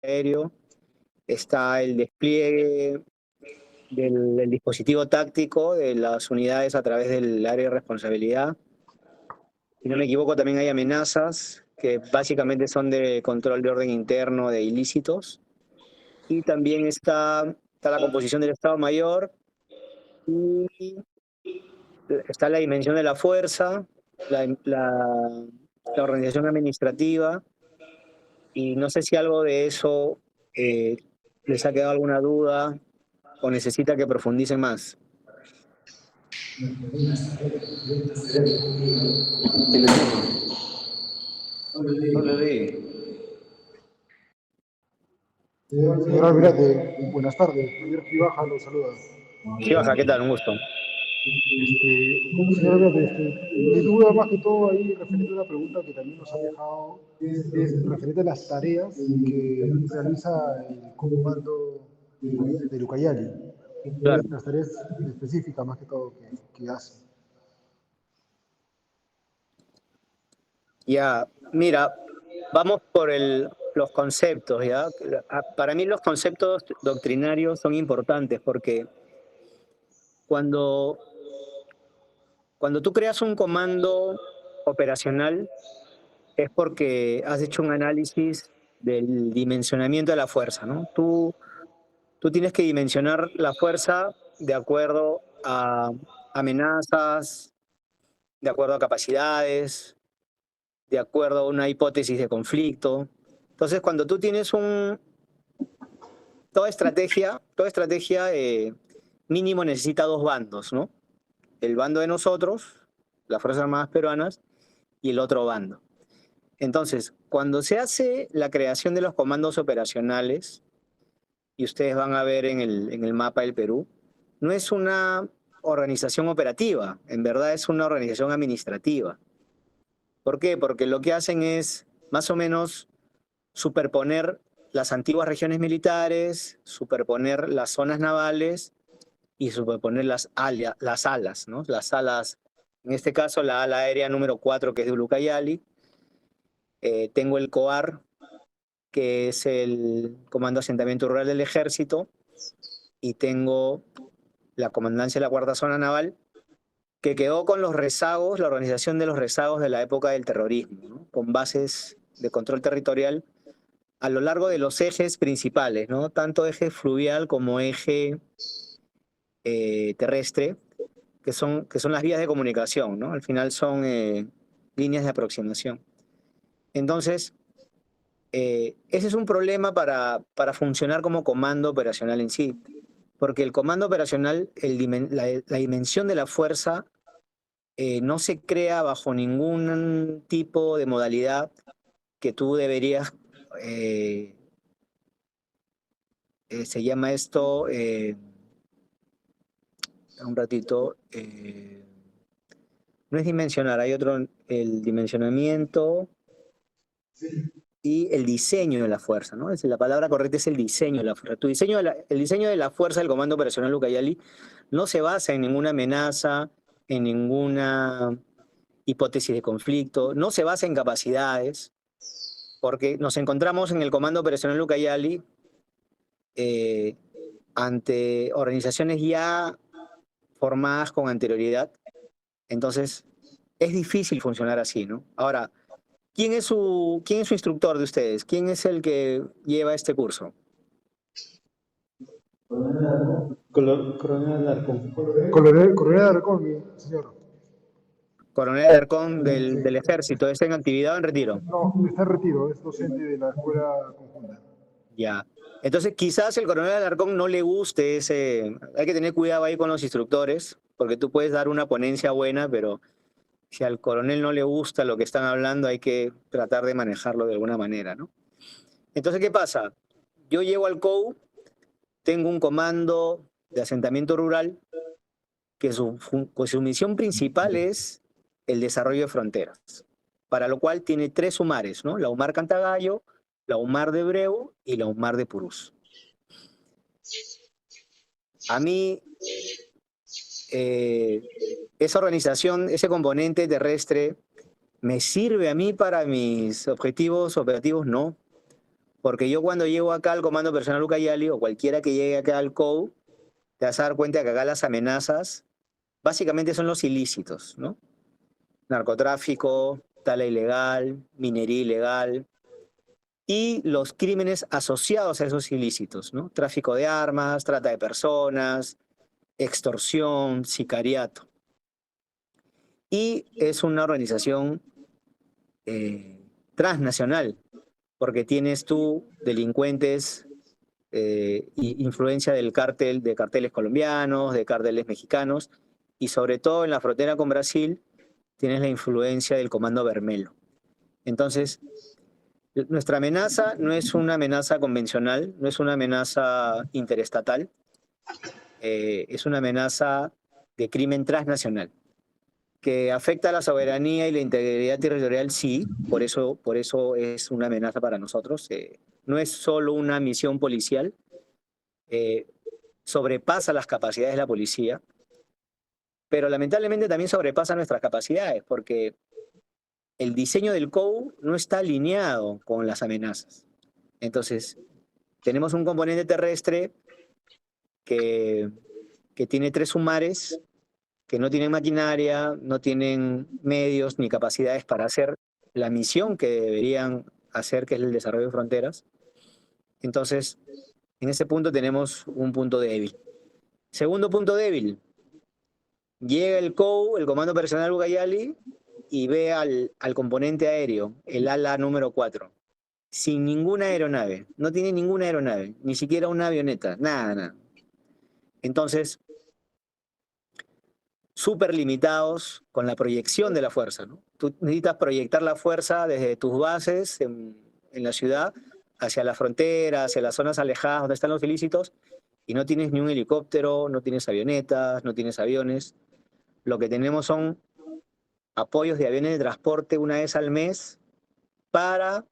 aéreo, está el despliegue del dispositivo táctico de las unidades a través del área de responsabilidad. Si no me equivoco, también hay amenazas que básicamente son de control de orden interno de ilícitos. Y también está la composición del Estado Mayor y está la dimensión de la fuerza, la organización administrativa, y no sé si algo de eso les ha quedado alguna duda o necesita que profundice más. No le di. Señor Almirante, buenas tardes. Javier Privaja lo saluda. Sí, baja, ¿qué tal? Un gusto. Señor Almirante, mi duda más que todo ahí referente a una pregunta que también nos ha dejado es referente a las tareas que realiza el comando de Ucayali. Claro. Las tareas específicas más que todo que hace. Ya, mira, vamos por los conceptos, ¿ya? Para mí los conceptos doctrinarios son importantes porque cuando tú creas un comando operacional es porque has hecho un análisis del dimensionamiento de la fuerza, ¿no? Tú tienes que dimensionar la fuerza de acuerdo a amenazas, de acuerdo a capacidades, de acuerdo a una hipótesis de conflicto. Entonces, cuando tú tienes toda estrategia mínimo necesita dos bandos, ¿no? El bando de nosotros, las Fuerzas Armadas Peruanas, y el otro bando. Entonces, cuando se hace la creación de los comandos operacionales, y ustedes van a ver en el mapa del Perú, no es una organización operativa, en verdad es una organización administrativa. ¿Por qué? Porque lo que hacen es más o menos superponer las antiguas regiones militares, superponer las zonas navales y superponer las alas, ¿no? Las alas, en este caso la ala aérea número 4, que es de Ucayali. Tengo el COAR, que es el Comando de Asentamiento Rural del Ejército, y tengo la Comandancia de la Cuarta Zona Naval, que quedó con los rezagos, la organización de los rezagos de la época del terrorismo, ¿no? Con bases de control territorial a lo largo de los ejes principales, ¿no? Tanto eje fluvial como eje terrestre, que son las vías de comunicación, ¿no? Al final son líneas de aproximación. Entonces, ese es un problema para funcionar como comando operacional en sí, porque el comando operacional, la dimensión de la fuerza no se crea bajo ningún tipo de modalidad que tú deberías, se llama esto, un ratito, no es dimensionar, hay otro, el dimensionamiento y el diseño de la fuerza, ¿no? La palabra correcta es el diseño de la fuerza. El diseño de la fuerza del Comando Operacional Ucayali no se basa en ninguna amenaza, en ninguna hipótesis de conflicto, no se basa en capacidades, porque nos encontramos en el Comando Operacional Ucayali ante organizaciones ya formadas con anterioridad. Entonces, es difícil funcionar así, ¿no? Ahora, ¿quién es su instructor de ustedes? ¿Quién es el que lleva este curso? Coronel Alarcón. Coronel Alarcón, señor. Coronel Alarcón del Ejército. ¿Está en actividad o en retiro? No, está en retiro, es docente de la escuela conjunta. Ya. Entonces, quizás el coronel Alarcón no le guste ese... Hay que tener cuidado ahí con los instructores, porque tú puedes dar una ponencia buena, pero si al coronel no le gusta lo que están hablando, hay que tratar de manejarlo de alguna manera, ¿no? Entonces, ¿qué pasa? Yo llego al COU, tengo un comando de asentamiento rural que su misión principal es el desarrollo de fronteras, para lo cual tiene tres UMARes, ¿no? La UMAR Cantagallo, la UMAR de Breu y la UMAR de Purús. A mí, esa organización, ese componente terrestre, ¿me sirve a mí para mis objetivos operativos? No, Porque yo cuando llego acá al Comando Personal Ucayali, o cualquiera que llegue acá al COU, te vas a dar cuenta que acá las amenazas básicamente son los ilícitos, ¿no? Narcotráfico, tala ilegal, minería ilegal, y los crímenes asociados a esos ilícitos, ¿no? Tráfico de armas, trata de personas, extorsión, sicariato. Y es una organización transnacional, porque tienes tú delincuentes influencia del cártel, de carteles colombianos, de cárteles mexicanos, y sobre todo en la frontera con Brasil tienes la influencia del Comando Vermelho. Entonces, nuestra amenaza no es una amenaza convencional, no es una amenaza interestatal, es una amenaza de crimen transnacional, que afecta a la soberanía y la integridad territorial, sí, por eso es una amenaza para nosotros. No es solo una misión policial, eh, sobrepasa las capacidades de la policía, pero lamentablemente también sobrepasa nuestras capacidades, porque el diseño del COU no está alineado con las amenazas. Entonces, tenemos un componente terrestre que, que tiene 3 sumares, que no tienen maquinaria, no tienen medios ni capacidades para hacer la misión que deberían hacer, que es el desarrollo de fronteras. Entonces, en ese punto tenemos un punto débil. Segundo punto débil, llega el COU, el Comando Operacional Ucayali, y ve al componente aéreo, el ala número 4, sin ninguna aeronave, no tiene ninguna aeronave, ni siquiera una avioneta, nada, nada. Entonces, súper limitados con la proyección de la fuerza, ¿no? Tú necesitas proyectar la fuerza desde tus bases en la ciudad hacia la frontera, hacia las zonas alejadas donde están los ilícitos, y no tienes ni un helicóptero, no tienes avionetas, no tienes aviones. Lo que tenemos son apoyos de aviones de transporte una vez al mes para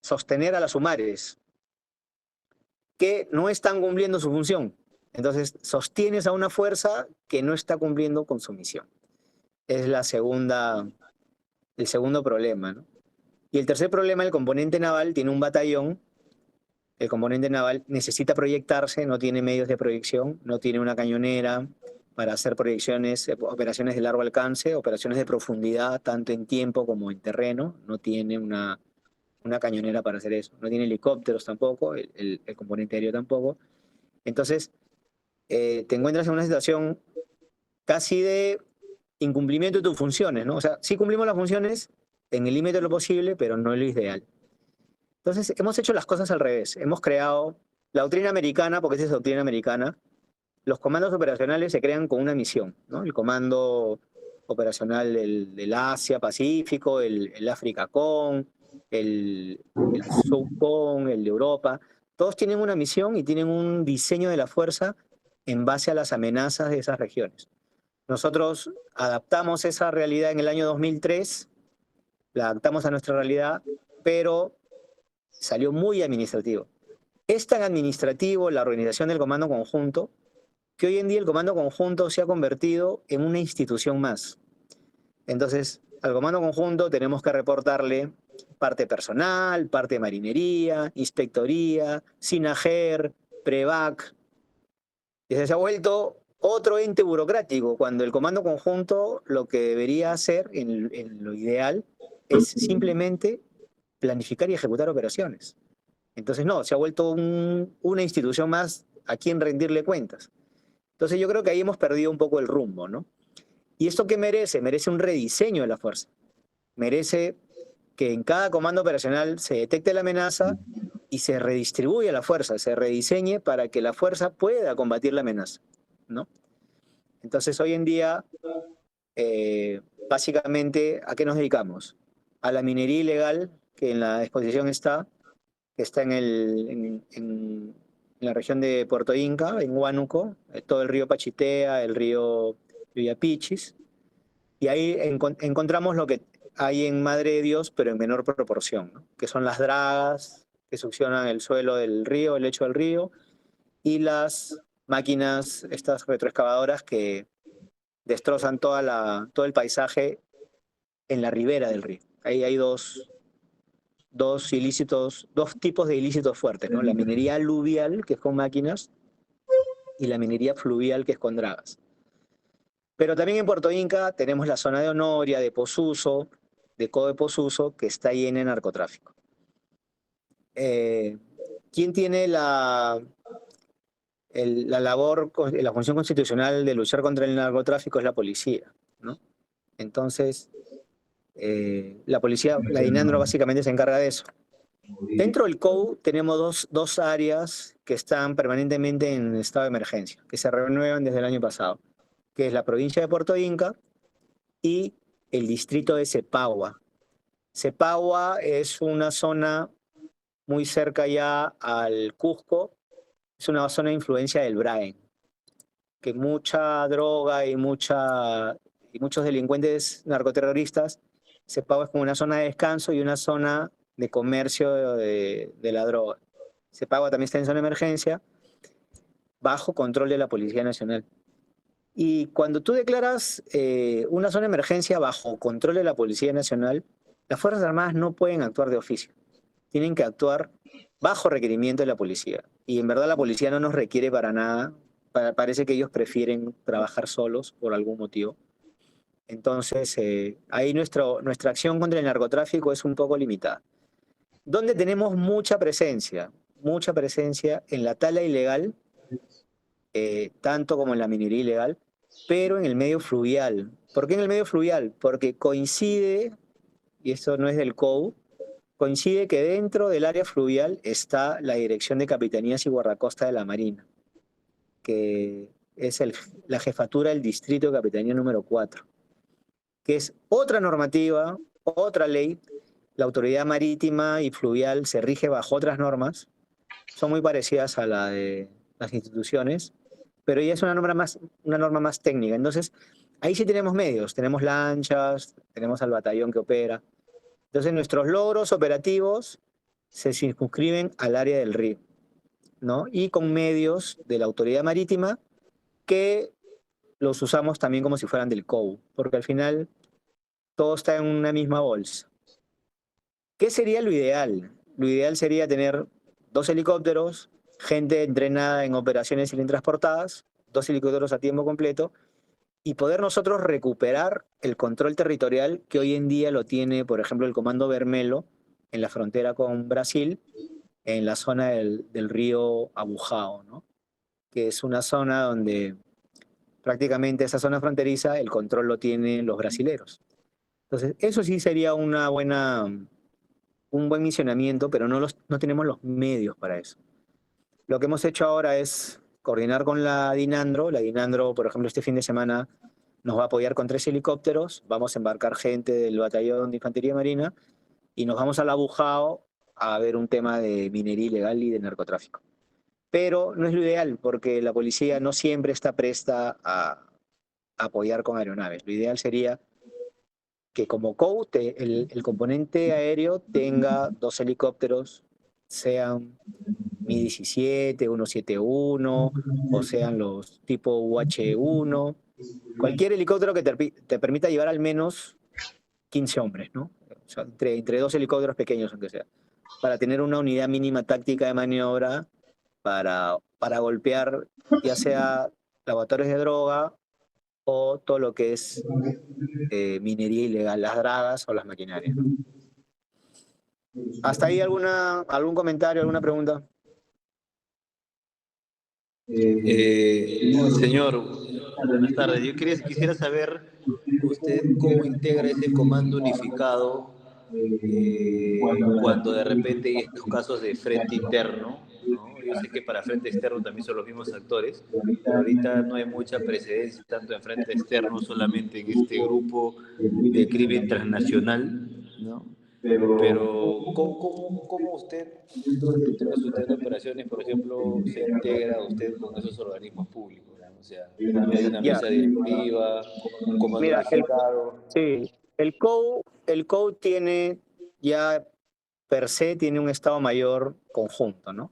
sostener a las sumares, que no están cumpliendo su función. Entonces, sostienes a una fuerza que no está cumpliendo con su misión. Es el segundo problema, ¿no? Y el tercer problema, el componente naval tiene un batallón. El componente naval necesita proyectarse, no tiene medios de proyección, no tiene una cañonera para hacer proyecciones, operaciones de largo alcance, operaciones de profundidad, tanto en tiempo como en terreno. No tiene una cañonera para hacer eso. No tiene helicópteros tampoco, el componente aéreo tampoco. Entonces, te encuentras en una situación casi de incumplimiento de tus funciones, ¿no? O sea, sí cumplimos las funciones en el límite de lo posible, pero no es lo ideal. Entonces, hemos hecho las cosas al revés. Hemos creado la doctrina americana, porque esa es la doctrina americana. Los comandos operacionales se crean con una misión, ¿no? El comando operacional del Asia-Pacífico, el África-CON, el SOCON, el de Europa. Todos tienen una misión y tienen un diseño de la fuerza en base a las amenazas de esas regiones. Nosotros adaptamos esa realidad en el año 2003, la adaptamos a nuestra realidad, pero salió muy administrativo. Es tan administrativo la organización del Comando Conjunto que hoy en día el Comando Conjunto se ha convertido en una institución más. Entonces, al Comando Conjunto tenemos que reportarle parte personal, parte de marinería, inspectoría, SINAGER, PREVAC. Y se ha vuelto otro ente burocrático, cuando el Comando Conjunto lo que debería hacer, en lo ideal, es simplemente planificar y ejecutar operaciones. Entonces, no, se ha vuelto una institución más a quien rendirle cuentas. Entonces, yo creo que ahí hemos perdido un poco el rumbo, ¿no? ¿Y esto qué merece? Merece un rediseño de la fuerza. Merece que en cada comando operacional se detecte la amenaza y se redistribuya la fuerza, se rediseñe para que la fuerza pueda combatir la amenaza, ¿no? Entonces, hoy en día, básicamente, ¿a qué nos dedicamos? A la minería ilegal, que en la exposición está, que está en la región de Puerto Inca, en Huánuco, todo el río Pachitea, el río Villapichis, y ahí encontramos lo que hay en Madre de Dios, pero en menor proporción, ¿no? Que son las dragas que succionan el suelo del río, el lecho del río, y las máquinas, estas retroexcavadoras que destrozan todo el paisaje en la ribera del río. Ahí hay dos tipos de ilícitos fuertes, ¿no? La minería aluvial, que es con máquinas, y la minería fluvial, que es con dragas. Pero también en Puerto Inca tenemos la zona de Honoria, de Posuso, de Codo de Posuso, que está llena de narcotráfico. ¿Quién tiene la la función constitucional de luchar contra el narcotráfico? Es la policía, ¿no? Entonces, la policía, la DINANDRO básicamente se encarga de eso. Dentro del COU tenemos dos áreas que están permanentemente en estado de emergencia, que se renuevan desde el año pasado, que es la provincia de Puerto Inca y el distrito de Cepagua. Cepagua es una zona muy cerca ya al Cusco, es una zona de influencia del Braen, que mucha droga y muchos delincuentes narcoterroristas, Cepagua es como una zona de descanso y una zona de comercio de la droga. Cepagua también está en zona de emergencia, bajo control de la Policía Nacional. Y cuando tú declaras una zona de emergencia bajo control de la Policía Nacional, las Fuerzas Armadas no pueden actuar de oficio. Tienen que actuar bajo requerimiento de la policía. Y en verdad la policía no nos requiere para nada. Parece que ellos prefieren trabajar solos por algún motivo. Entonces, ahí nuestra acción contra el narcotráfico es un poco limitada. Donde tenemos mucha presencia en la tala ilegal, tanto como en la minería ilegal, pero en el medio fluvial. ¿Por qué en el medio fluvial? Porque coincide, y esto no es del COU, coincide que dentro del área fluvial está la Dirección de Capitanías y Guardacosta de la Marina, que es la jefatura del Distrito de Capitanía número 4, que es otra normativa, otra ley. La autoridad marítima y fluvial se rige bajo otras normas, son muy parecidas a la de las instituciones, pero ella es una norma más técnica. Entonces, ahí sí tenemos medios, tenemos lanchas, tenemos al batallón que opera. Entonces, nuestros logros operativos se circunscriben al área del río, ¿no? Y con medios de la autoridad marítima que los usamos también como si fueran del COU, porque al final todo está en una misma bolsa. ¿Qué sería lo ideal? Lo ideal sería tener 2 helicópteros, gente entrenada en operaciones cilindras-portadas, 2 helicópteros a tiempo completo, y poder nosotros recuperar el control territorial que hoy en día lo tiene, por ejemplo, el Comando Vermelo en la frontera con Brasil, en la zona del río Abujao, ¿no? Que es una zona donde prácticamente esa zona fronteriza el control lo tienen los brasileros. Entonces, eso sí sería un buen misionamiento, pero no tenemos los medios para eso. Lo que hemos hecho ahora es coordinar con la DINANDRO. La DINANDRO, por ejemplo, este fin de semana nos va a apoyar con 3 helicópteros. Vamos a embarcar gente del batallón de infantería marina y nos vamos al Abujao a ver un tema de minería ilegal y de narcotráfico. Pero no es lo ideal porque la policía no siempre está presta a apoyar con aeronaves. Lo ideal sería que como COU el componente aéreo tenga 2 helicópteros, sean Mi-17, 171, o sean los tipo UH-1, cualquier helicóptero que te permita llevar al menos 15 hombres, ¿no? O sea, entre 2 helicópteros pequeños, aunque sea, para tener una unidad mínima táctica de maniobra para golpear ya sea laboratorios de droga o todo lo que es minería ilegal, las dragas o las maquinarias, ¿no? ¿Hasta ahí algún comentario, alguna pregunta? Señor, buenas tardes. Yo quisiera saber usted cómo integra ese comando unificado cuando de repente hay estos casos de frente interno, ¿no? Yo sé que para frente externo también son los mismos actores, pero ahorita no hay mucha precedencia tanto en frente externo, solamente en este grupo de crimen transnacional, ¿no? Pero, ¿cómo usted, dentro de su tren de operaciones, por ejemplo, se integra usted con esos organismos públicos, ¿no? O sea, hay una Ya, mesa directiva, un comando mira, unificado. sí, el COU tiene ya per se tiene un Estado Mayor conjunto, ¿no?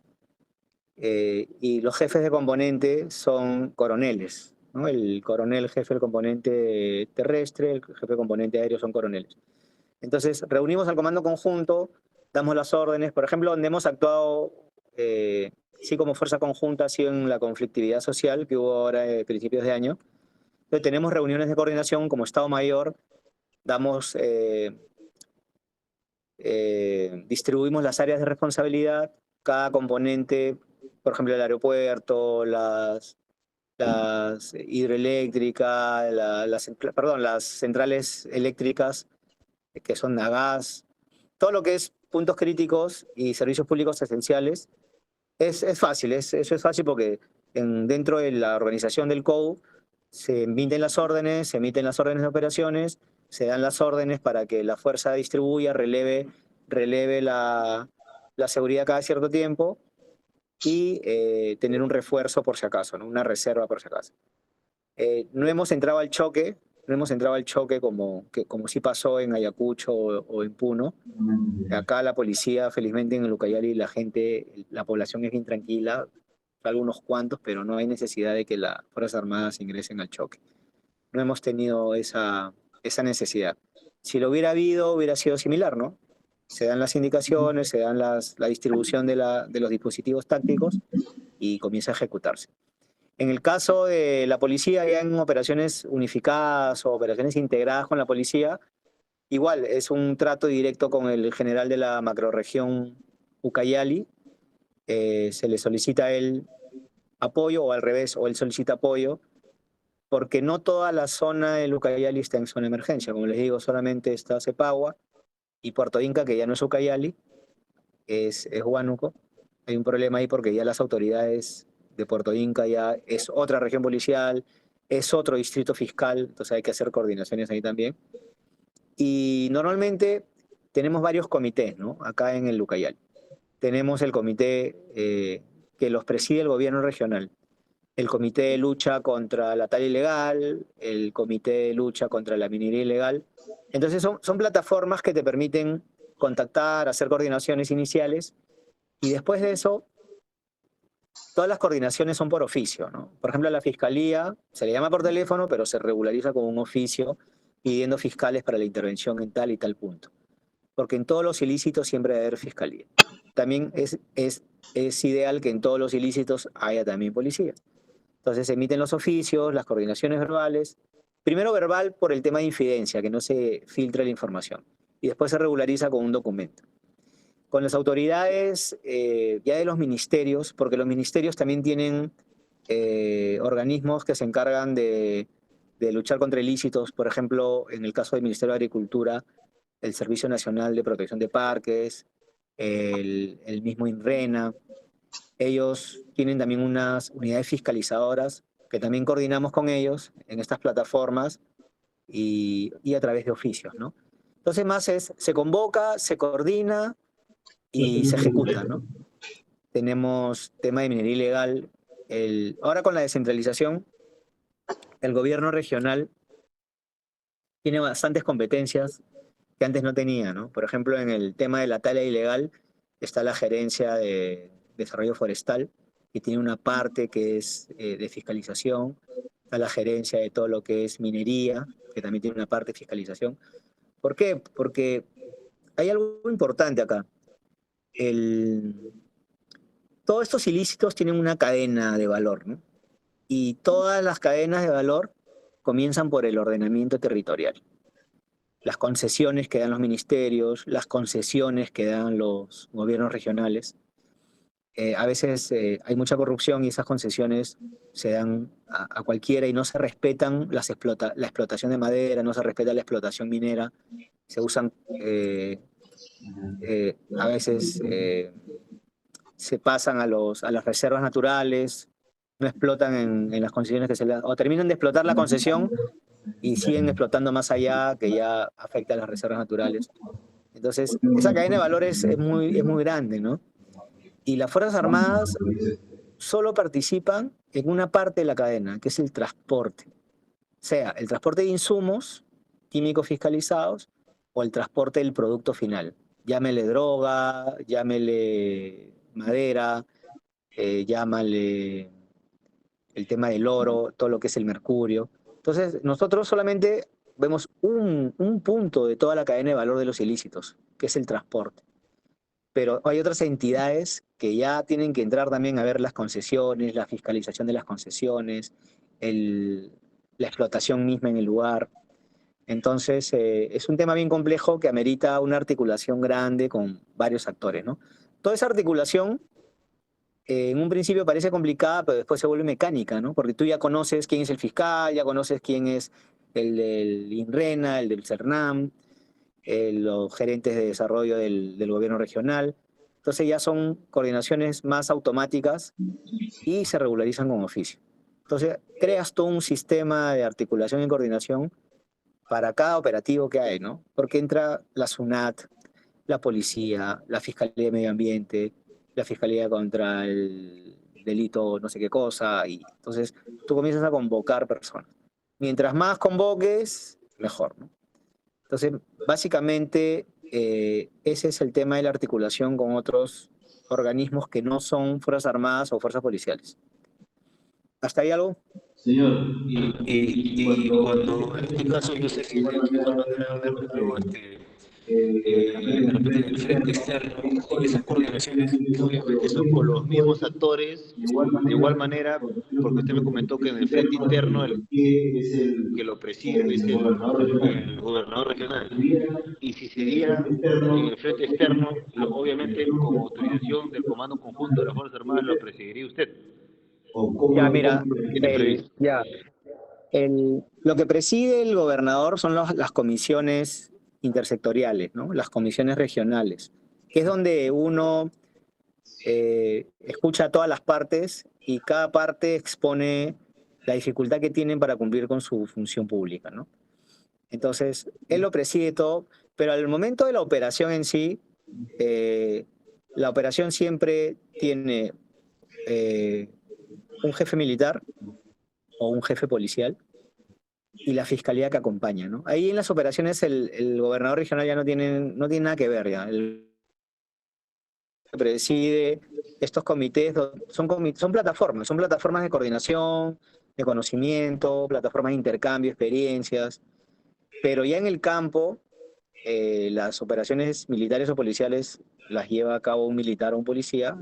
Y los jefes de componente son coroneles, ¿no? El coronel jefe del componente terrestre, el jefe de componente aéreo son coroneles. Entonces, reunimos al comando conjunto damos las órdenes. Por ejemplo, donde hemos actuado, sí como fuerza conjunta, ha sido en la conflictividad social que hubo ahora a principios de año. Entonces, tenemos reuniones de coordinación como Estado Mayor, damos, distribuimos las áreas de responsabilidad, cada componente, por ejemplo, el aeropuerto, las hidroeléctricas, las centrales eléctricas que son a gas, todo lo que es puntos críticos y servicios públicos esenciales, es fácil, eso es fácil porque dentro de la organización del COU se emiten las órdenes, se emiten las órdenes de operaciones, se dan las órdenes para que la fuerza distribuya, releve la seguridad cada cierto tiempo y tener un refuerzo por si acaso, ¿no? Una reserva por si acaso. No hemos entrado al choque, no hemos entrado al choque como sí pasó en Ayacucho o en Puno. Acá la policía, felizmente en el Ucayali, la población es bien tranquila, algunos cuantos, pero no hay necesidad de que las Fuerzas Armadas ingresen al choque. No hemos tenido esa necesidad. Si lo hubiera habido, hubiera sido similar, ¿no? Se dan las indicaciones, se dan la distribución de los dispositivos tácticos y comienza a ejecutarse. En el caso de la policía, ya en operaciones unificadas o operaciones integradas con la policía, igual es un trato directo con el general de la macrorregión Ucayali. Se le solicita a él apoyo o al revés, o él solicita apoyo, porque no toda la zona del Ucayali está en zona de emergencia. Como les digo, solamente está Cepagua y Puerto Inca, que ya no es Ucayali, es Huánuco. Hay un problema ahí porque ya las autoridades de Puerto Inca ya es otra región policial, es otro distrito fiscal, entonces hay que hacer coordinaciones ahí también. Y normalmente tenemos varios comités, ¿no? Acá en el Ucayali. Tenemos el comité que los preside el gobierno regional, el comité de lucha contra la tala ilegal, el comité de lucha contra la minería ilegal. Entonces son plataformas que te permiten contactar, hacer coordinaciones iniciales y después de eso todas las coordinaciones son por oficio, ¿no? Por ejemplo, a la fiscalía se le llama por teléfono, pero se regulariza con un oficio pidiendo fiscales para la intervención en tal y tal punto. Porque en todos los ilícitos siempre debe haber fiscalía. También es ideal que en todos los ilícitos haya también policía. Entonces se emiten los oficios, las coordinaciones verbales. Primero verbal por el tema de infidencia, que no se filtre la información. Y después se regulariza con un documento. Con las autoridades ya de los ministerios, porque los ministerios también tienen organismos que se encargan de luchar contra ilícitos. Por ejemplo, en el caso del Ministerio de Agricultura, el Servicio Nacional de Protección de Parques, el mismo INRENA. Ellos tienen también unas unidades fiscalizadoras que también coordinamos con ellos en estas plataformas y a través de oficios, ¿no? Entonces más se convoca, se coordina y se ejecuta, ¿no? Tenemos tema de minería ilegal. Ahora con la descentralización, el gobierno regional tiene bastantes competencias que antes no tenía, ¿no? Por ejemplo, en el tema de la tala ilegal está la Gerencia de Desarrollo Forestal, que tiene una parte que es de fiscalización, está la Gerencia de todo lo que es minería, que también tiene una parte de fiscalización. ¿Por qué? Porque hay algo importante acá. Todos estos ilícitos tienen una cadena de valor, ¿no? Y todas las cadenas de valor comienzan por el ordenamiento territorial. Las concesiones que dan los ministerios, las concesiones que dan los gobiernos regionales. A veces hay mucha corrupción y esas concesiones se dan a cualquiera y no se respetan la explotación de madera, no se respeta la explotación minera, se usan, a veces se pasan a las reservas naturales, no explotan en las concesiones que se les dan, o terminan de explotar la concesión y siguen explotando más allá, que ya afecta a las reservas naturales. Entonces, esa cadena de valores es muy grande, ¿no? Y las Fuerzas Armadas solo participan en una parte de la cadena, que es el transporte. Sea el transporte de insumos químicos fiscalizados o el transporte del producto final. Llámele droga, llámele madera, llámale el tema del oro, todo lo que es el mercurio. Entonces, nosotros solamente vemos un punto de toda la cadena de valor de los ilícitos, que es el transporte. pero hay otras entidades que ya tienen que entrar también a ver las concesiones, la fiscalización de las concesiones, el- la explotación misma en el lugar. Entonces, es un tema bien complejo que amerita una articulación grande con varios actores, ¿no? Toda esa articulación en un principio parece complicada, pero después se vuelve mecánica, ¿no? Porque tú ya conoces quién es el fiscal, ya conoces quién es el del INRENA, el del CERNAM, los gerentes de desarrollo del gobierno regional. Entonces ya son coordinaciones más automáticas y se regularizan con oficio. Entonces creas todo un sistema de articulación y coordinación para cada operativo que hay, ¿no? Porque entra la SUNAT, la policía, la Fiscalía de Medio Ambiente, la Fiscalía contra el delito no sé qué cosa, y entonces tú comienzas a convocar personas. Mientras más convoques, mejor, ¿no? Entonces, básicamente, ese es el tema de la articulación con otros organismos que no son Fuerzas Armadas o Fuerzas Policiales. ¿Hasta ahí algo? Señor, y cuando en este caso yo sé que de alguna manera va a haber luego de repente en el frente externo, en esas coordinaciones que obviamente son con los mismos actores, de igual manera, porque usted me comentó que en el frente interno el que lo preside es el gobernador regional. Y si se diera en el frente externo, obviamente con autorización del Comando Conjunto de las Fuerzas Armadas lo presidiría usted. ¿O Ya, cómo mira, lo tiene previsto? lo que preside el gobernador son las comisiones intersectoriales, ¿no? Las comisiones regionales, que es donde uno escucha a todas las partes y cada parte expone la dificultad que tienen para cumplir con su función pública, ¿no? Entonces, él lo preside todo, pero al momento de la operación en sí, eh, la operación siempre tiene un jefe militar o un jefe policial y la fiscalía que acompaña, ¿no? Ahí en las operaciones el gobernador regional ya no tiene nada que ver, ya. El que preside estos comités son plataformas de coordinación, de conocimiento, plataformas de intercambio, experiencias, pero ya en el campo las operaciones militares o policiales las lleva a cabo un militar o un policía.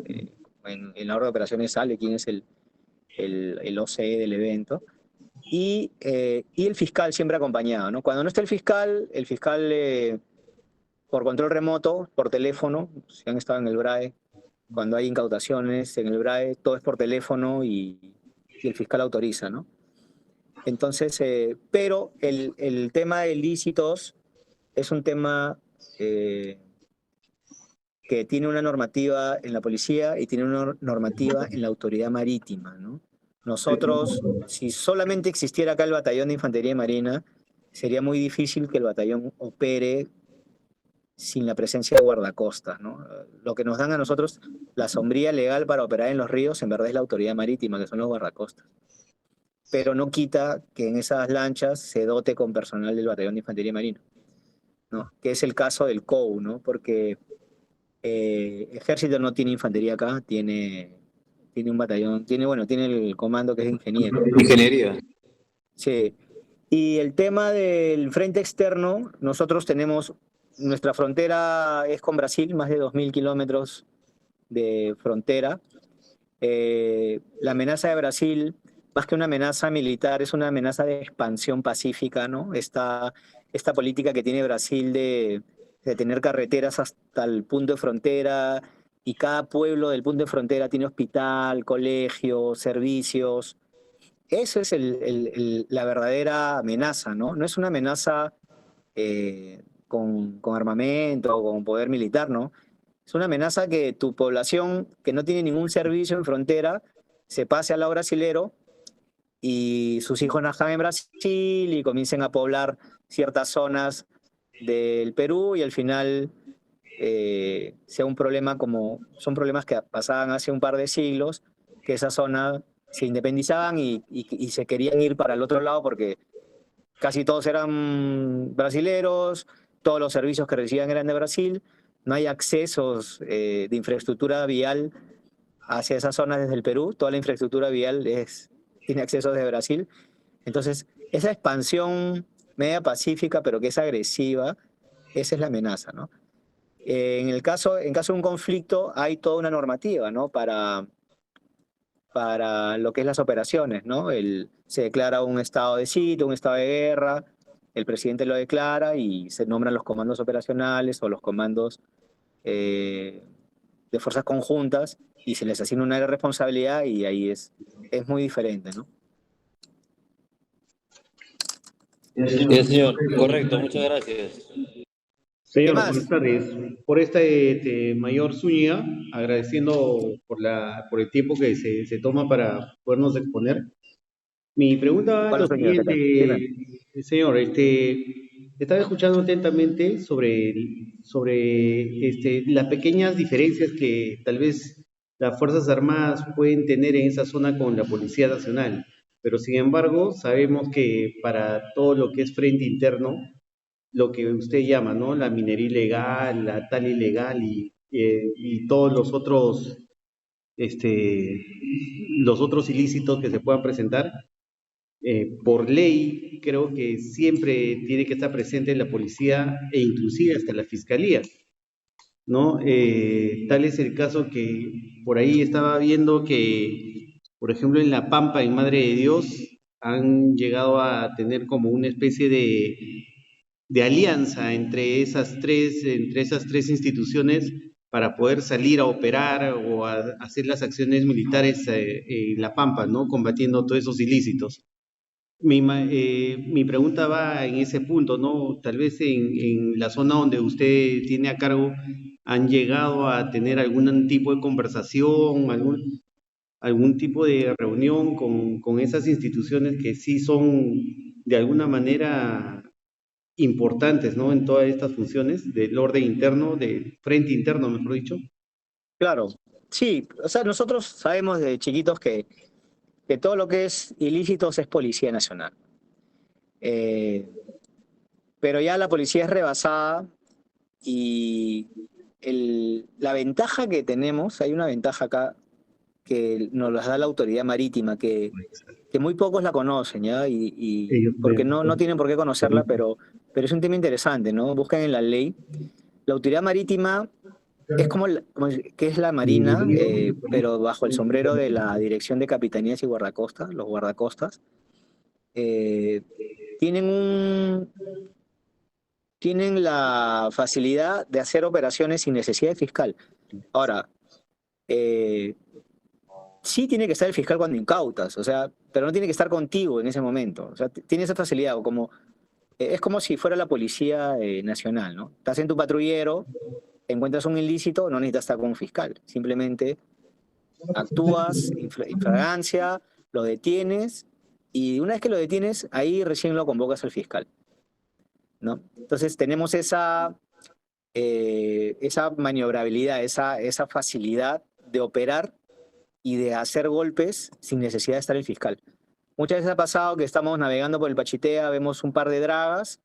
En la hora de operaciones sale quién es el OCE del evento. Y el fiscal siempre acompañado, ¿no? Cuando no está el fiscal por control remoto, por teléfono, si han estado en el BRAE, cuando hay incautaciones en el BRAE, todo es por teléfono y el fiscal autoriza, ¿no? Entonces, pero el tema de ilícitos es un tema que tiene una normativa en la policía y tiene una normativa en la autoridad marítima, ¿no? Nosotros, si solamente existiera acá el batallón de infantería marina, sería muy difícil que el batallón opere sin la presencia de guardacostas, ¿no? Lo que nos dan a nosotros la sombría legal para operar en los ríos, en verdad es la autoridad marítima, que son los guardacostas. Pero no quita que en esas lanchas se dote con personal del batallón de infantería marina, ¿no? Que es el caso del COU, ¿no? Porque Ejército no tiene infantería acá, tiene un batallón, tiene el comando que es ingeniero, ¿no? Ingeniería. Sí. Y el tema del frente externo, nosotros tenemos, nuestra frontera es con Brasil, más de 2.000 kilómetros de frontera. La amenaza de Brasil, más que una amenaza militar, es una amenaza de expansión pacífica, ¿no? Esta política que tiene Brasil de tener carreteras hasta el punto de frontera y cada pueblo del punto de frontera tiene hospital, colegio, servicios. Eso es la verdadera amenaza, ¿no? No es una amenaza con armamento o con poder militar, ¿no? Es una amenaza que tu población, que no tiene ningún servicio en frontera, se pase al lado brasilero y sus hijos nazcan en Brasil y comiencen a poblar ciertas zonas del Perú y al final sea un problema como son problemas que pasaban hace un par de siglos, que esa zona se independizaban y se querían ir para el otro lado porque casi todos eran brasileros, todos los servicios que recibían eran de Brasil, no hay accesos de infraestructura vial hacia esa zona desde el Perú, toda la infraestructura vial tiene acceso desde Brasil. Entonces, esa expansión media pacífica, pero que es agresiva, esa es la amenaza, ¿no? En caso de un conflicto hay toda una normativa, ¿no? Para lo que es las operaciones, ¿no? Se declara un estado de sitio, un estado de guerra, el presidente lo declara y se nombran los comandos operacionales o los comandos eh, de fuerzas conjuntas y se les asigna una área de responsabilidad y ahí es muy diferente, ¿no? Sí, señor. Correcto, muchas gracias. ¿Qué Señor, buenas más? tardes. Por mayor Zúñiga, agradeciendo por el tiempo que se toma para podernos exponer. Mi pregunta va a Hola, lo señor, ¿qué siguiente, tal? Dime. señor. Estaba escuchando atentamente sobre las pequeñas diferencias que tal vez las Fuerzas Armadas pueden tener en esa zona con la Policía Nacional. Pero sin embargo, sabemos que para todo lo que es frente interno, lo que usted llama, ¿no? La minería ilegal, la tal ilegal y todos los otros ilícitos que se puedan presentar, por ley, creo que siempre tiene que estar presente la policía e inclusive hasta la fiscalía, ¿no? Tal es el caso que por ahí estaba viendo que, por ejemplo, en La Pampa, en Madre de Dios, han llegado a tener como una especie de alianza entre esas tres instituciones para poder salir a operar o a hacer las acciones militares en La Pampa, ¿no? Combatiendo todos esos ilícitos. Mi pregunta va en ese punto, ¿no? Tal vez en la zona donde usted tiene a cargo han llegado a tener algún tipo de conversación, algún tipo de reunión con esas instituciones que sí son de alguna manera importantes, ¿no? En todas estas funciones del orden interno, del frente interno, mejor dicho. Claro, sí, o sea, nosotros sabemos de chiquitos que todo lo que es ilícitos es Policía Nacional. Eh, pero ya la policía es rebasada y la ventaja que tenemos, hay una ventaja acá que nos la da la autoridad marítima, que muy pocos la conocen, ¿ya? Porque no tienen por qué conocerla, pero es un tema interesante, ¿no? Buscan en la ley. La autoridad marítima es que es la Marina, pero bajo el sombrero de la Dirección de Capitanías y Guardacostas, los guardacostas. eh, tienen tienen la facilidad de hacer operaciones sin necesidad de fiscal. Ahora, eh, sí tiene que estar el fiscal cuando incautas, o sea, pero no tiene que estar contigo en ese momento. O sea, tiene esa facilidad, o como, es como si fuera la policía nacional, ¿no? Estás en tu patrullero, encuentras un ilícito, no necesitas estar con un fiscal. Simplemente actúas en fragancia, lo detienes, y una vez que lo detienes, ahí recién lo convocas al fiscal, ¿no? Entonces tenemos esa maniobrabilidad, esa facilidad de operar y de hacer golpes sin necesidad de estar el fiscal. Muchas veces ha pasado que estamos navegando por el Pachitea, vemos un par de dragas,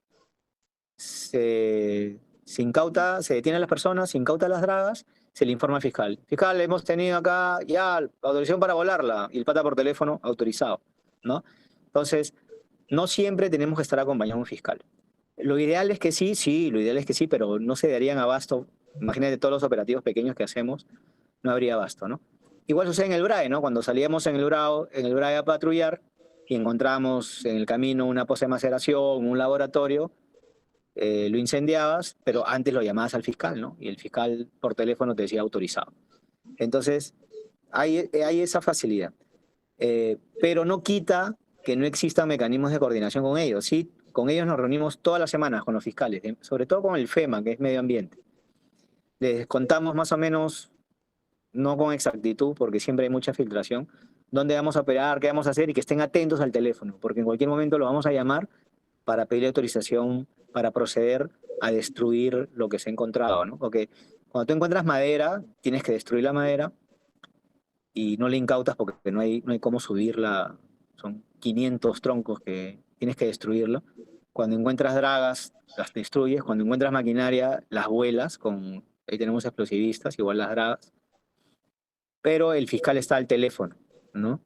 se incauta, se detienen las personas, se incauta las dragas, se le informa al fiscal. Fiscal, hemos tenido acá ya autorización para volarla, y el pata por teléfono, autorizado, ¿no? Entonces, no siempre tenemos que estar acompañado de un fiscal. Lo ideal es que sí, lo ideal es que sí, pero no se darían abasto. Imagínate todos los operativos pequeños que hacemos, no habría abasto, ¿no? Igual sucede en el BRAE, ¿no? Cuando salíamos en el BRAE a patrullar y encontramos en el camino una poza de maceración, un laboratorio, lo incendiabas, pero antes lo llamabas al fiscal, ¿no? Y el fiscal por teléfono te decía autorizado. Entonces, hay esa facilidad. Pero no quita que no existan mecanismos de coordinación con ellos. Sí, con ellos nos reunimos todas las semanas con los fiscales, sobre todo con el FEMA, que es medio ambiente. Les contamos más o menos, no con exactitud, porque siempre hay mucha filtración, dónde vamos a operar, qué vamos a hacer y que estén atentos al teléfono, porque en cualquier momento lo vamos a llamar para pedir autorización para proceder a destruir lo que se ha encontrado, ¿no? Porque cuando tú encuentras madera, tienes que destruir la madera y no le incautas porque no hay cómo subirla. Son 500 troncos que tienes que destruirlo. Cuando encuentras dragas, las destruyes. Cuando encuentras maquinaria, las vuelas. Ahí tenemos explosivistas, igual las dragas. Pero el fiscal está al teléfono, ¿no?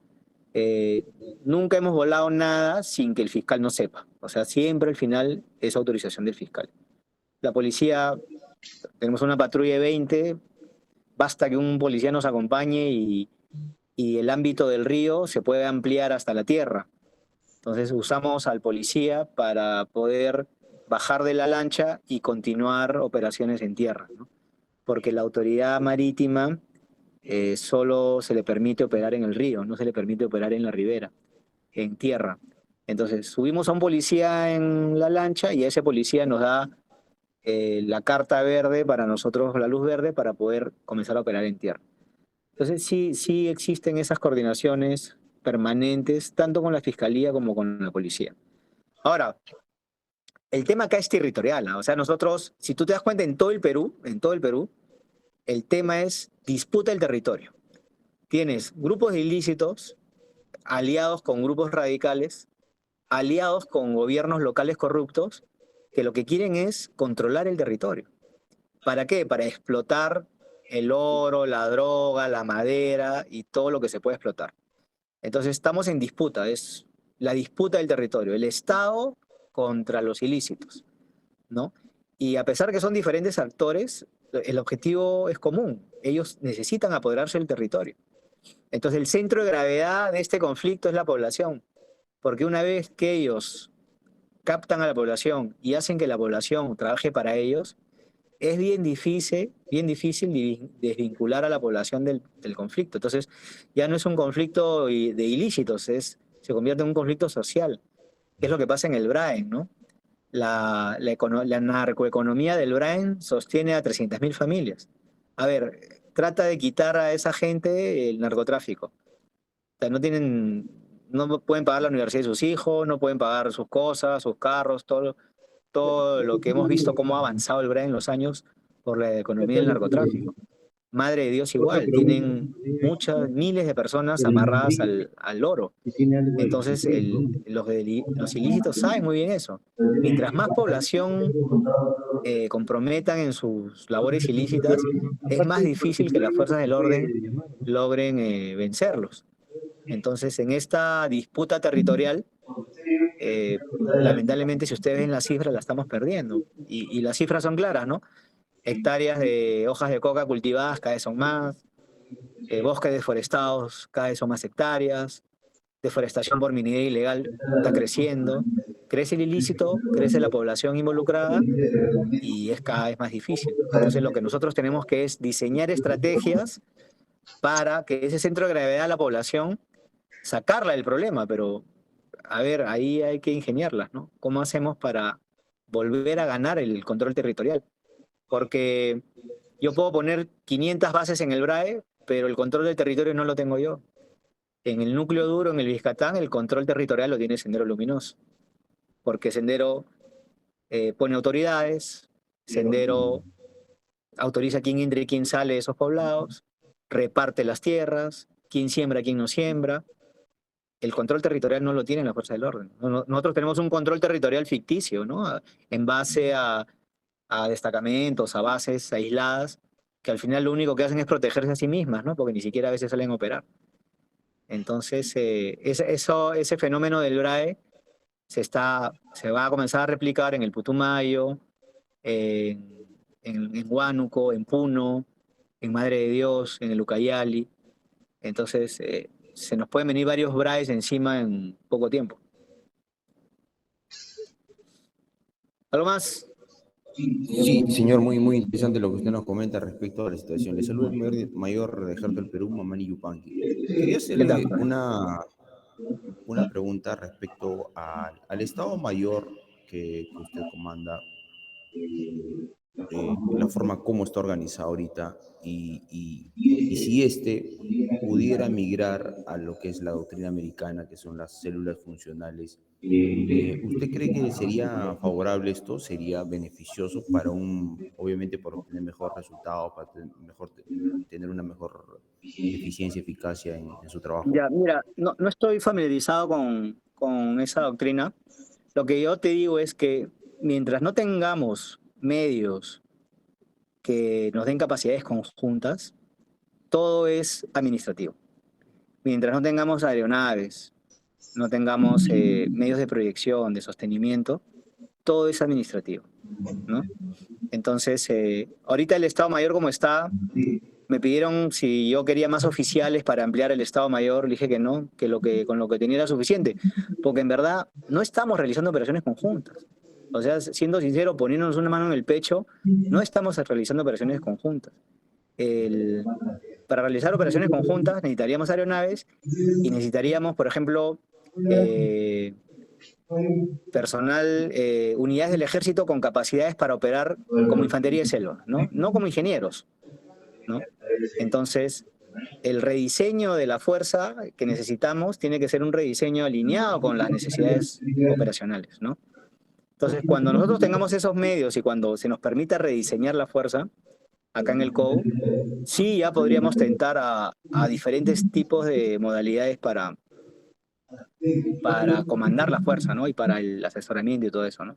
Eh, Nunca hemos volado nada sin que el fiscal no sepa. O sea, siempre al final es autorización del fiscal. La policía Tenemos una patrulla de 20, basta que un policía nos acompañe y el ámbito del río se puede ampliar hasta la tierra. Entonces usamos al policía para poder bajar de la lancha y continuar operaciones en tierra, ¿no? Porque la autoridad marítima solo se le permite operar en el río, no se le permite operar en la ribera, en tierra. Entonces subimos a un policía en la lancha y ese policía nos da la carta verde para nosotros, la luz verde, para poder comenzar a operar en tierra. Entonces sí existen esas coordinaciones permanentes, tanto con la fiscalía como con la policía. Ahora, el tema acá es territorial, ¿no? O sea, nosotros, si tú te das cuenta, en todo el Perú, el tema es disputa del territorio. Tienes grupos ilícitos aliados con grupos radicales, aliados con gobiernos locales corruptos, que lo que quieren es controlar el territorio. ¿Para qué? Para explotar el oro, la droga, la madera y todo lo que se puede explotar. Entonces estamos en disputa, es la disputa del territorio, el Estado contra los ilícitos, ¿no? Y a pesar que son diferentes actores, el objetivo es común. Ellos necesitan apoderarse del territorio. Entonces el centro de gravedad de este conflicto es la población, porque una vez que ellos captan a la población y hacen que la población trabaje para ellos, es bien difícil desvincular a la población del conflicto. Entonces ya no es un conflicto de ilícitos, se convierte en un conflicto social, que es lo que pasa en el Braen, ¿no? La narcoeconomía del Braen sostiene a 300.000 familias. A ver, trata de quitar a esa gente el narcotráfico. O sea, no pueden pagar la universidad de sus hijos, no pueden pagar sus cosas, sus carros, todo lo que hemos visto cómo ha avanzado el Braen en los años por la economía del narcotráfico. Madre de Dios igual, tienen miles de personas amarradas al oro. Entonces los ilícitos saben muy bien eso. Mientras más población comprometan en sus labores ilícitas, es más difícil que las fuerzas del orden logren vencerlos. Entonces, en esta disputa territorial, lamentablemente, si ustedes ven las cifras, la estamos perdiendo. Y las cifras son claras, ¿no? Hectáreas de hojas de coca cultivadas cada vez son más, bosques deforestados cada vez son más hectáreas, deforestación por minería ilegal está creciendo, crece el ilícito, crece la población involucrada y es cada vez más difícil. Entonces lo que nosotros tenemos que es diseñar estrategias para que ese centro de gravedad de la población, sacarla del problema, pero a ver, ahí hay que ingeniarlas, ¿no? ¿Cómo hacemos para volver a ganar el control territorial? Porque yo puedo poner 500 bases en el BRAE, pero el control del territorio no lo tengo yo. En el núcleo duro, en el Vizcatán, el control territorial lo tiene Sendero Luminoso, porque Sendero pone autoridades, Sendero autoriza quién entra y quién sale de esos poblados, reparte las tierras, quién siembra, quién no siembra. El control territorial no lo tienen las fuerzas del orden. Nosotros tenemos un control territorial ficticio, ¿no? En base a destacamentos, a bases aisladas, que al final lo único que hacen es protegerse a sí mismas, ¿no? Porque ni siquiera a veces salen a operar. Entonces, ese fenómeno del BRAE se va a comenzar a replicar en el Putumayo, en Huánuco, en Puno, en Madre de Dios, en el Ucayali. Entonces, se nos pueden venir varios BRAEs encima en poco tiempo. ¿Algo más? Sí, señor, muy interesante lo que usted nos comenta respecto a la situación. Le saluda el mayor de Ejército del Perú, Mamani Yupanqui. Quería ¿Qué tal? hacerle una pregunta respecto al Estado Mayor que usted comanda, la forma como está organizado ahorita y si este pudiera migrar a lo que es la doctrina americana, que son las células funcionales. ¿Usted cree que sería favorable esto? ¿Sería beneficioso para obviamente para obtener mejor resultado, para tener una mejor eficiencia, eficacia en su trabajo? Ya, mira, no estoy familiarizado con esa doctrina. Lo que yo te digo es que mientras no tengamos medios que nos den capacidades conjuntas, todo es administrativo. Mientras no tengamos aeronaves, no tengamos medios de proyección, de sostenimiento, todo es administrativo, ¿no? Entonces, ahorita el Estado Mayor como está, me pidieron si yo quería más oficiales para ampliar el Estado Mayor, le dije que no, con lo que tenía era suficiente, porque en verdad no estamos realizando operaciones conjuntas. O sea, siendo sincero, poniéndonos una mano en el pecho, no estamos realizando operaciones conjuntas. Para realizar operaciones conjuntas necesitaríamos aeronaves y necesitaríamos, por ejemplo, personal, unidades del ejército con capacidades para operar como infantería de selva, ¿no? No como ingenieros, ¿no? Entonces, el rediseño de la fuerza que necesitamos tiene que ser un rediseño alineado con las necesidades operacionales, ¿no? Entonces, cuando nosotros tengamos esos medios y cuando se nos permita rediseñar la fuerza, acá en el COU, sí ya podríamos tentar a diferentes tipos de modalidades para comandar la fuerza, ¿no? Y para el asesoramiento y todo eso, ¿no?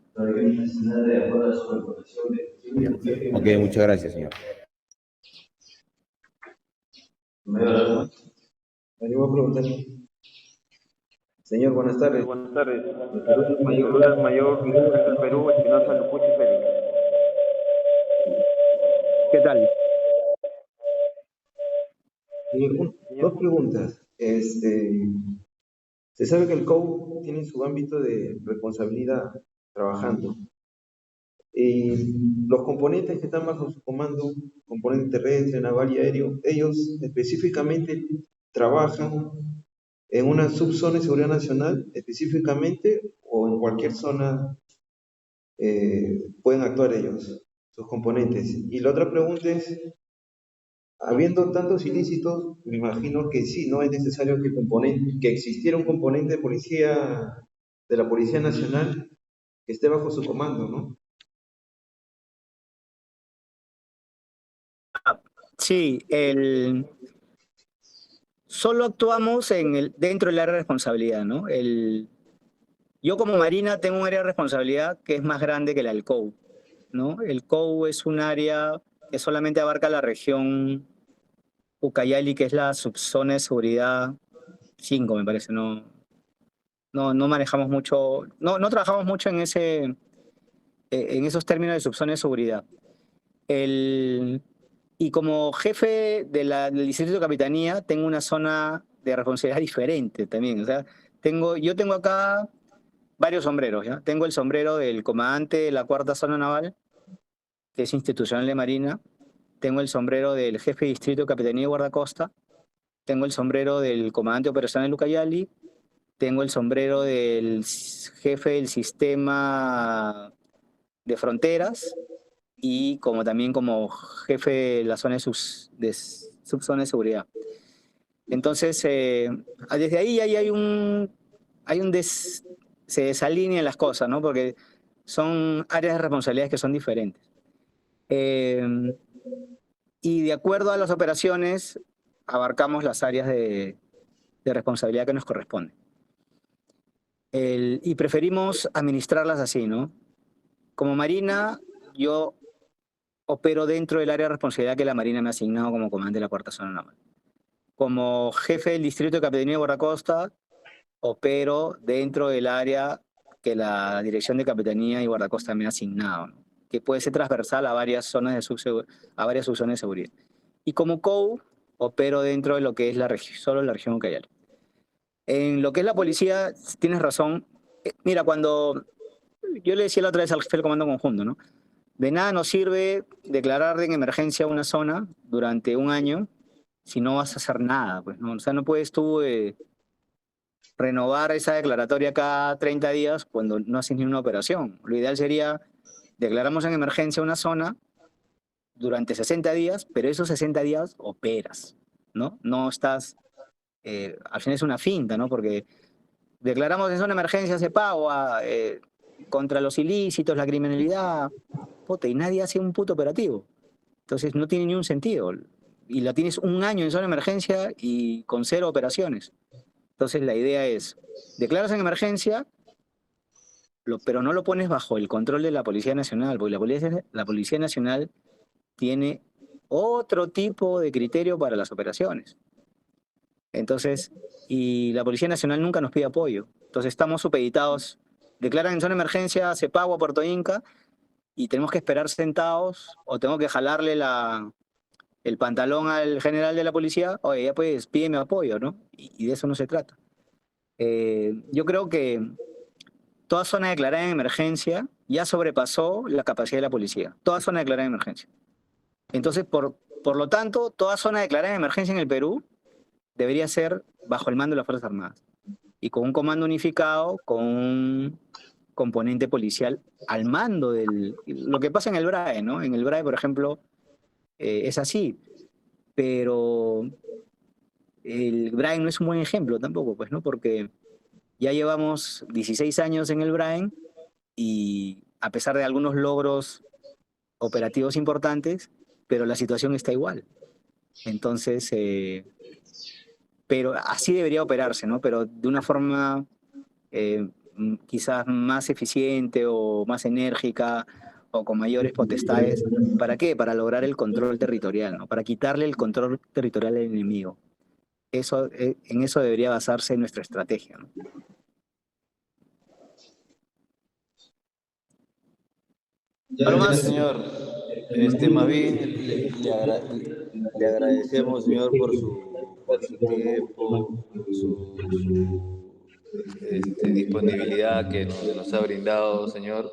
Ya. Ok, muchas gracias, señor. Yo voy a preguntar. Señor, buenas tardes. Buenas tardes. Mi Mi saludo saludo al mayor fiscal del Perú, Espinosa Lupuchi Félix. ¿Qué tal? Señor, dos preguntas. Se sabe que el COU tiene su ámbito de responsabilidad trabajando. Y los componentes que están bajo su comando, componente terrestre, naval y aéreo, ellos específicamente trabajan en una subzona de seguridad nacional específicamente o en cualquier zona pueden actuar ellos, sus componentes. Y la otra pregunta es, habiendo tantos ilícitos, me imagino que sí, no es necesario que existiera un componente de policía, de la Policía Nacional que esté bajo su comando, ¿no? Sí, solo actuamos dentro del área de responsabilidad, ¿no? Yo como Marina tengo un área de responsabilidad que es más grande que la del COU, ¿no? El COU es un área que solamente abarca la región Ucayali, que es la subzona de seguridad 5, me parece, no manejamos mucho, no trabajamos mucho en esos términos de subzona de seguridad. Y como jefe del distrito de capitanía, tengo una zona de responsabilidad diferente también. O sea, yo tengo acá varios sombreros, ¿ya? Tengo el sombrero del comandante de la cuarta zona naval, que es institucional de Marina. Tengo el sombrero del jefe de distrito de capitanía de guardacosta. Tengo el sombrero del comandante operacional de Ucayali. Tengo el sombrero del jefe del sistema de fronteras y también como jefe de la zona de subzona de seguridad. Entonces, desde ahí se desalinean las cosas, ¿no? Porque son áreas de responsabilidades que son diferentes. Y de acuerdo a las operaciones, abarcamos las áreas de responsabilidad que nos corresponden. Y preferimos administrarlas así, ¿no? Como Marina, yo opero dentro del área de responsabilidad que la Marina me ha asignado como comandante de la cuarta zona naval. Como jefe del distrito de capitanía de guardacosta, opero dentro del área que la dirección de capitanía y guardacosta me ha asignado, ¿no? Que puede ser transversal a varias zonas de subzonas de seguridad. Y como COU, opero dentro de lo que es solo la región Ucayali. En lo que es la policía, tienes razón. Mira, cuando yo le decía la otra vez al jefe del comando conjunto, ¿no? De nada nos sirve declarar en emergencia una zona durante un año si no vas a hacer nada, pues, ¿no? O sea, no puedes tú renovar esa declaratoria cada 30 días cuando no haces ni una operación. Lo ideal sería, declaramos en emergencia una zona durante 60 días, pero esos 60 días operas, ¿no? No estás, al final es una finta, ¿no? Porque declaramos en zona de emergencia Cepagua, contra los ilícitos, la criminalidad, puta, y nadie hace un puto operativo. Entonces no tiene ni un sentido. Y la tienes un año en zona de emergencia y con 0 operaciones. Entonces la idea es, declaras en emergencia, pero no lo pones bajo el control de la Policía Nacional, porque la Policía Nacional tiene otro tipo de criterio para las operaciones. Entonces, y la Policía Nacional nunca nos pide apoyo. Entonces estamos supeditados, declaran en zona de emergencia Cepagua, Puerto Inca, y tenemos que esperar sentados o tengo que jalarle el pantalón al general de la policía, oye, ya pues pídeme apoyo, ¿no? Y de eso no se trata. Yo creo que toda zona declarada en emergencia ya sobrepasó la capacidad de la policía. Toda zona declarada en emergencia. Entonces, por lo tanto, toda zona declarada en emergencia en el Perú debería ser bajo el mando de las Fuerzas Armadas. Y con un comando unificado, con un componente policial al mando del... Lo que pasa en el BRAE, ¿no? En el BRAE, por ejemplo, es así. Pero el BRAE no es un buen ejemplo tampoco, pues, ¿no? Porque ya llevamos 16 años en el BRAE y a pesar de algunos logros operativos importantes, pero la situación está igual. Entonces, pero así debería operarse, ¿no? Pero de una forma quizás más eficiente o más enérgica o con mayores potestades. ¿Para qué? Para lograr el control territorial, ¿no? Para quitarle el control territorial al enemigo. En eso debería basarse nuestra estrategia, ¿no? ¿Algo Ya, más? señor. Más bien le agradecemos, señor, por su tiempo, su disponibilidad que nos ha brindado, señor.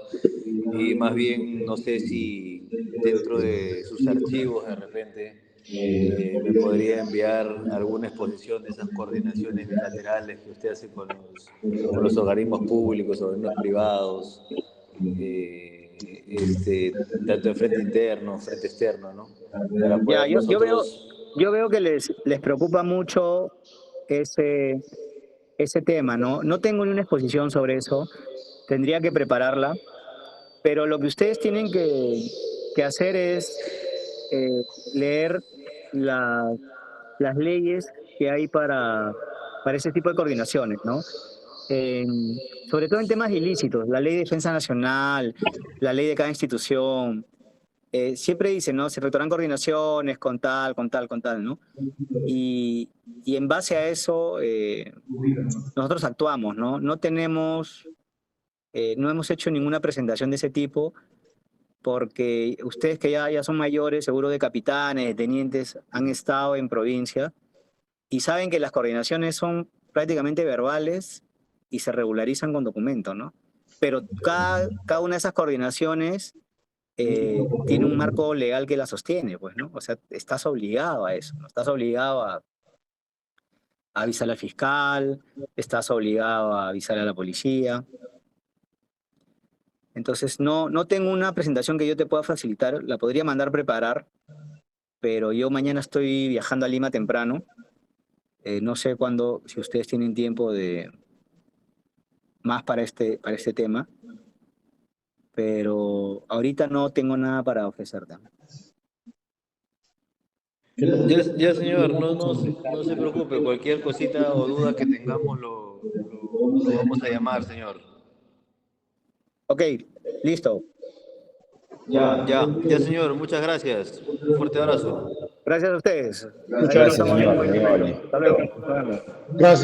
Y más bien, no sé si dentro de sus archivos de repente me podría enviar alguna exposición de esas coordinaciones bilaterales que usted hace con los organismos públicos, organismos privados, tanto en frente interno, frente externo, ¿no? Para Ya, poder yo nosotros... veo que les preocupa mucho ese tema, ¿no? No tengo ni una exposición sobre eso, tendría que prepararla, pero lo que ustedes tienen que hacer es leer las leyes que hay para ese tipo de coordinaciones, ¿no? Sobre todo en temas ilícitos, la ley de defensa nacional, la ley de cada institución, siempre dicen, ¿no? Se efectuarán coordinaciones con tal, ¿no? Y en base a eso, nosotros actuamos, ¿no? No hemos hecho ninguna presentación de ese tipo porque ustedes que ya son mayores, seguro de capitanes, de tenientes, han estado en provincia y saben que las coordinaciones son prácticamente verbales y se regularizan con documentos, ¿no? Pero cada una de esas coordinaciones tiene un marco legal que la sostiene, pues, ¿no? O sea, estás obligado a eso, ¿no? Estás obligado a avisar al fiscal, estás obligado a avisar a la policía. Entonces, no tengo una presentación que yo te pueda facilitar, la podría mandar preparar, pero yo mañana estoy viajando a Lima temprano. No sé cuándo, si ustedes tienen tiempo de más para este tema, pero ahorita no tengo nada para ofrecerte. Ya, señor, no se preocupe, cualquier cosita o duda que tengamos lo vamos a llamar, señor. Ok, listo. Ya, señor, muchas gracias. Un fuerte abrazo. Gracias a ustedes. Ahí Gracias, estamos en señor. Muy contacto. amable. Hasta luego. Gracias.